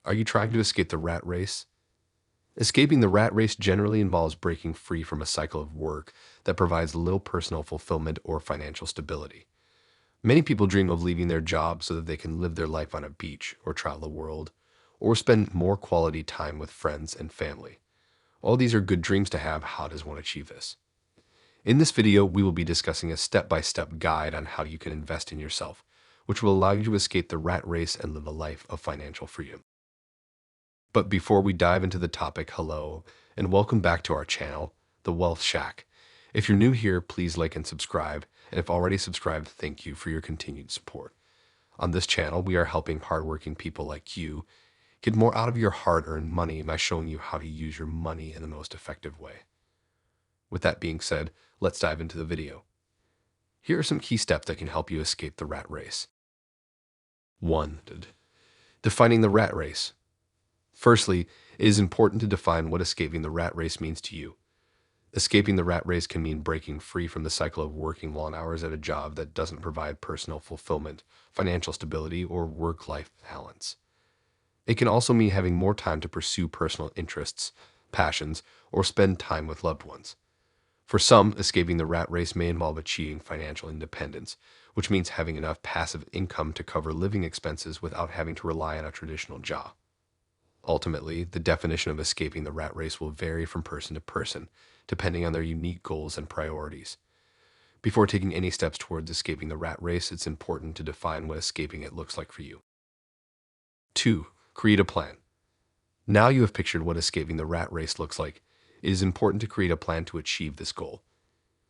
Are you trying to escape the rat race? Escaping the rat race generally involves breaking free from a cycle of work that provides little personal fulfillment or financial stability. Many people dream of leaving their job so that they can live their life on a beach or travel the world or spend more quality time with friends and family. All these are good dreams to have. How does one achieve this? In this video, we will be discussing a step-by-step guide on how you can invest in yourself, which will allow you to escape the rat race and live a life of financial freedom. But before we dive into the topic, hello, and welcome back to our channel, The Wealth Shack. If you're new here, please like and subscribe, and if already subscribed, thank you for your continued support. On this channel, we are helping hardworking people like you get more out of your hard-earned money by showing you how to use your money in the most effective way. With that being said, let's dive into the video. Here are some key steps that can help you escape the rat race. 1. Defining the rat race. Firstly, it is important to define what escaping the rat race means to you. Escaping the rat race can mean breaking free from the cycle of working long hours at a job that doesn't provide personal fulfillment, financial stability, or work-life balance. It can also mean having more time to pursue personal interests, passions, or spend time with loved ones. For some, escaping the rat race may involve achieving financial independence, which means having enough passive income to cover living expenses without having to rely on a traditional job. Ultimately, the definition of escaping the rat race will vary from person to person, depending on their unique goals and priorities. Before taking any steps towards escaping the rat race, it's important to define what escaping it looks like for you. 2. Create a plan. Now you have pictured what escaping the rat race looks like. It is important to create a plan to achieve this goal.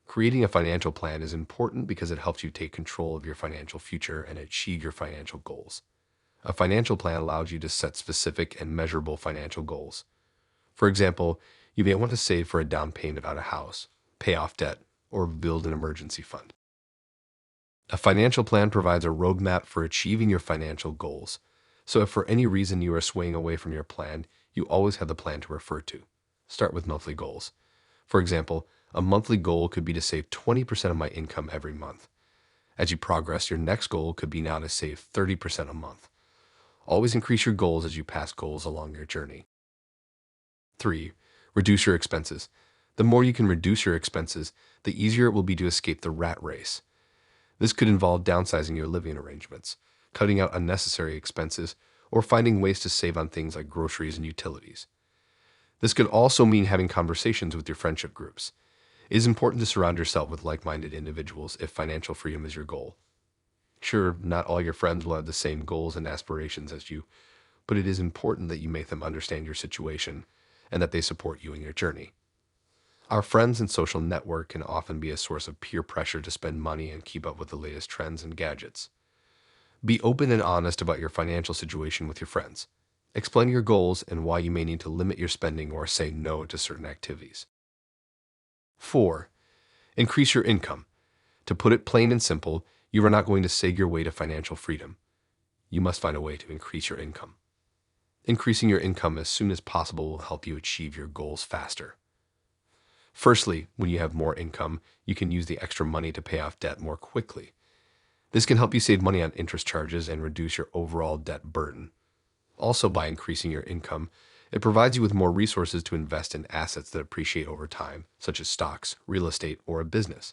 Creating a financial plan is important because it helps you take control of your financial future and achieve your financial goals. A financial plan allows you to set specific and measurable financial goals. For example, you may want to save for a down payment on a house, pay off debt, or build an emergency fund. A financial plan provides a roadmap for achieving your financial goals. So if for any reason you are swaying away from your plan, you always have the plan to refer to. Start with monthly goals. For example, a monthly goal could be to save 20% of my income every month. As you progress, your next goal could be now to save 30% a month. Always increase your goals as you pass goals along your journey. 3. Reduce your expenses. The more you can reduce your expenses, the easier it will be to escape the rat race. This could involve downsizing your living arrangements, cutting out unnecessary expenses, or finding ways to save on things like groceries and utilities. This could also mean having conversations with your friendship groups. It is important to surround yourself with like-minded individuals if financial freedom is your goal. Sure, not all your friends will have the same goals and aspirations as you, but it is important that you make them understand your situation and that they support you in your journey. Our friends and social network can often be a source of peer pressure to spend money and keep up with the latest trends and gadgets. Be open and honest about your financial situation with your friends. Explain your goals and why you may need to limit your spending or say no to certain activities. 4. Increase your income. To put it plain and simple, you are not going to save your way to financial freedom. You must find a way to increase your income. Increasing your income as soon as possible will help you achieve your goals faster. Firstly, when you have more income, you can use the extra money to pay off debt more quickly. This can help you save money on interest charges and reduce your overall debt burden. Also, by increasing your income, it provides you with more resources to invest in assets that appreciate over time, such as stocks, real estate, or a business.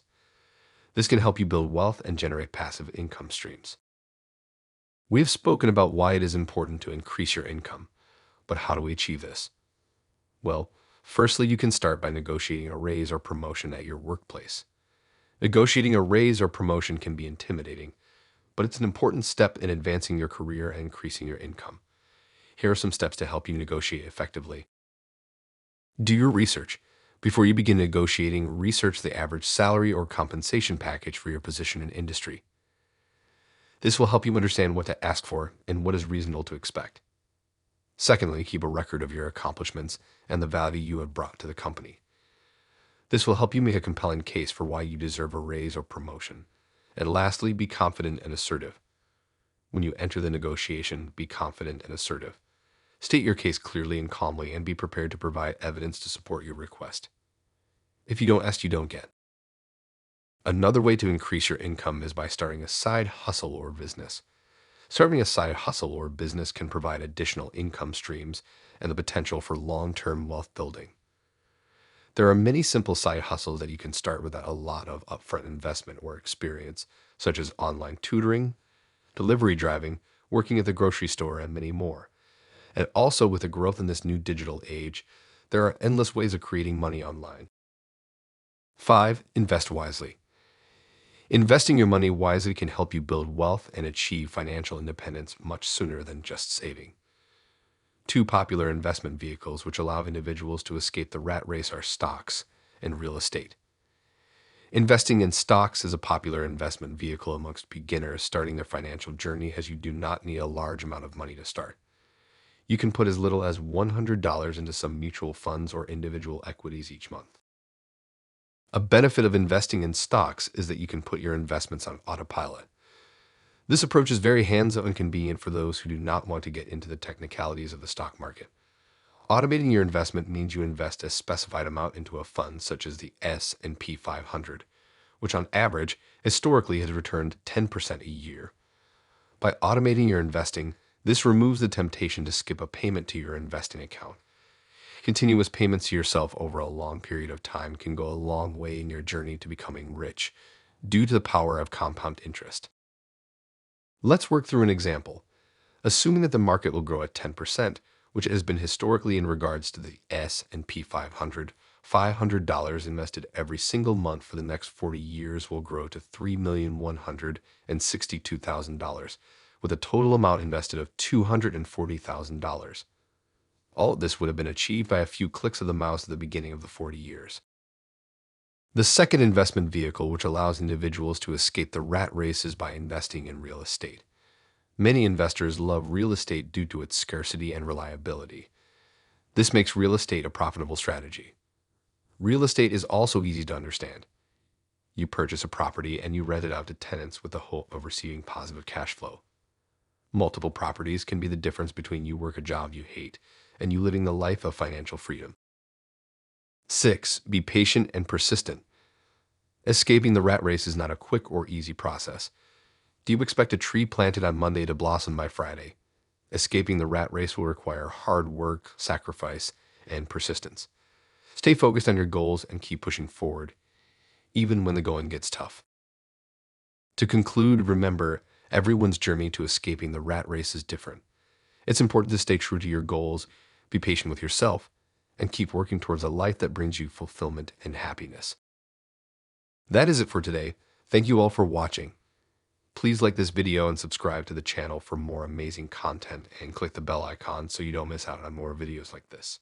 This can help you build wealth and generate passive income streams. We have spoken about why it is important to increase your income, but how do we achieve this? Well, firstly, you can start by negotiating a raise or promotion at your workplace. Negotiating a raise or promotion can be intimidating, but it's an important step in advancing your career and increasing your income. Here are some steps to help you negotiate effectively. Do your research. Before you begin negotiating, research the average salary or compensation package for your position and industry. This will help you understand what to ask for and what is reasonable to expect. Secondly, keep a record of your accomplishments and the value you have brought to the company. This will help you make a compelling case for why you deserve a raise or promotion. And lastly, be confident and assertive. When you enter the negotiation, be confident and assertive. State your case clearly and calmly and be prepared to provide evidence to support your request. If you don't ask, you don't get. Another way to increase your income is by starting a side hustle or business. Starting a side hustle or business can provide additional income streams and the potential for long-term wealth building. There are many simple side hustles that you can start without a lot of upfront investment or experience, such as online tutoring, delivery driving, working at the grocery store, and many more. And also, with the growth in this new digital age, there are endless ways of creating money online. 5. Invest wisely. Investing your money wisely can help you build wealth and achieve financial independence much sooner than just saving. Two popular investment vehicles which allow individuals to escape the rat race are stocks and real estate. Investing in stocks is a popular investment vehicle amongst beginners starting their financial journey, as you do not need a large amount of money to start. You can put as little as $100 into some mutual funds or individual equities each month. A benefit of investing in stocks is that you can put your investments on autopilot. This approach is very hands-on and convenient for those who do not want to get into the technicalities of the stock market. Automating your investment means you invest a specified amount into a fund such as the S&P 500, which on average historically has returned 10% a year. By automating your investing, this removes the temptation to skip a payment to your investing account. Continuous payments to yourself over a long period of time can go a long way in your journey to becoming rich due to the power of compound interest. Let's work through an example. Assuming that the market will grow at 10%, which has been historically in regards to the S&P 500, $500 invested every single month for the next 40 years will grow to $3,162,000, with a total amount invested of $240,000. All of this would have been achieved by a few clicks of the mouse at the beginning of the 40 years. The second investment vehicle which allows individuals to escape the rat race is by investing in real estate. Many investors love real estate due to its scarcity and reliability. This makes real estate a profitable strategy. Real estate is also easy to understand. You purchase a property and you rent it out to tenants with the hope of receiving positive cash flow. Multiple properties can be the difference between you work a job you hate and you living the life of financial freedom. 6. Be patient and persistent. Escaping the rat race is not a quick or easy process. Do you expect a tree planted on Monday to blossom by Friday? Escaping the rat race will require hard work, sacrifice, and persistence. Stay focused on your goals and keep pushing forward, even when the going gets tough. To conclude, remember, everyone's journey to escaping the rat race is different. It's important to stay true to your goals, be patient with yourself, and keep working towards a life that brings you fulfillment and happiness. That is it for today. Thank you all for watching. Please like this video and subscribe to the channel for more amazing content, and click the bell icon so you don't miss out on more videos like this.